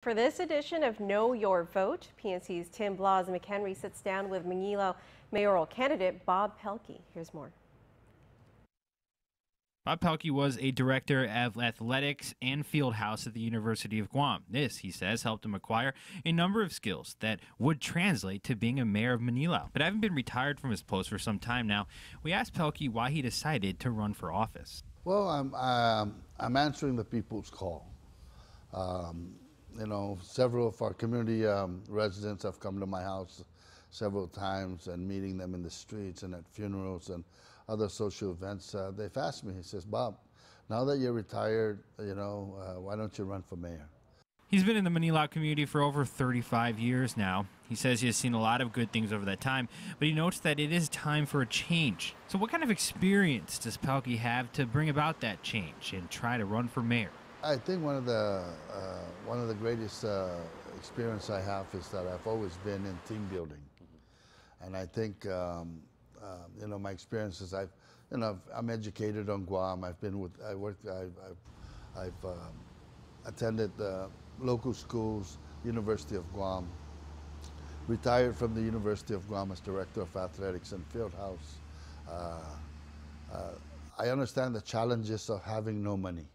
For this edition of Know Your Vote, PNC's Tim Blas McHenry sits down with Mangilao mayoral candidate Bob Pelkey. Here's more. Bob Pelkey was a director of athletics and field house at the University of Guam. This, he says, helped him acquire a number of skills that would translate to being a mayor of Mangilao. But having been retired from his post for some time now, we asked Pelkey why he decided to run for office. Well, I'm answering the people's call. Several of our community residents have come to my house several times, and meeting them in the streets and at funerals and other social events. They've asked me, he says, Bob, now that you're retired, why don't you run for mayor? He's been in the Mangilao community for over 35 years now. He says he has seen a lot of good things over that time, but he notes that it is time for a change. So what kind of experience does Pelkey have to bring about that change and try to run for mayor? I think one of the greatest experience I have is that I've always been in team building, and I think my experiences. I'm educated on Guam. I've attended local schools, University of Guam. Retired from the University of Guam as director of athletics and field house. I understand the challenges of having no money.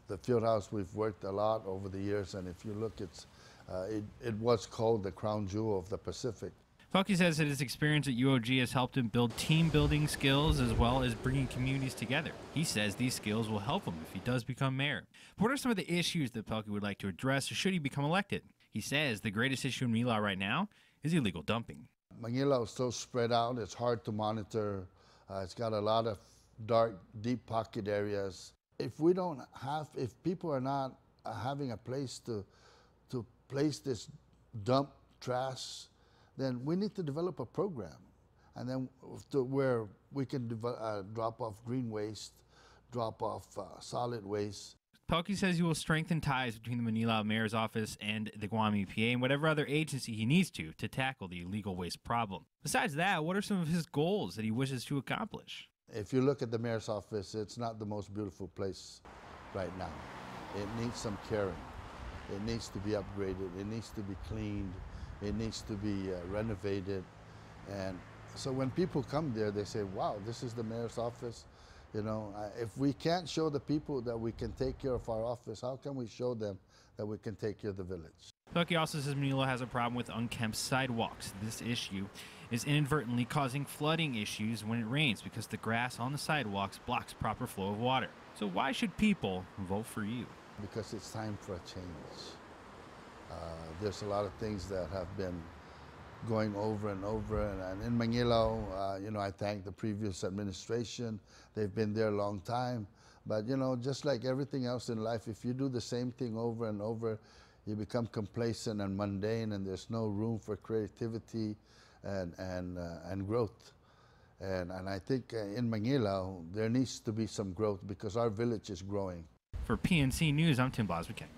The field house, we've worked a lot over the years, and if you look, it was called the crown jewel of the Pacific. Pelkey says that his experience at UOG has helped him build team-building skills as well as bringing communities together. He says these skills will help him if he does become mayor. But what are some of the issues that Pelkey would like to address should he become elected? He says the greatest issue in Mangilao right now is illegal dumping. Mangilao is so spread out, it's hard to monitor. It's got a lot of dark, deep pocket areas. If people are not having a place to place this dump trash, then we need to develop a program, and then where we can drop off green waste, drop off solid waste. Pelkey says he will strengthen ties between the Mangilao mayor's office and the Guam EPA and whatever other agency he needs to tackle the illegal waste problem. Besides that, what are some of his goals that he wishes to accomplish? If you look at the mayor's office, it's not the most beautiful place right now. It needs some caring. It needs to be upgraded. It needs to be cleaned. It needs to be renovated. And so when people come there, they say, wow, this is the mayor's office. If we can't show the people that we can take care of our office, how can we show them that we can take care of the village? Pelkey also says Mangilao has a problem with unkempt sidewalks. This issue is inadvertently causing flooding issues when it rains because the grass on the sidewalks blocks proper flow of water. So why should people vote for you? Because it's time for a change. There's a lot of things that have been going over and over, and in Mangilao, I thank the previous administration. They've been there a long time, but just like everything else in life, if you do the same thing over and over, you become complacent and mundane, and there's no room for creativity and growth. And I think in Mangilao, there needs to be some growth because our village is growing. For PNC News, I'm Tim Blas McHenry.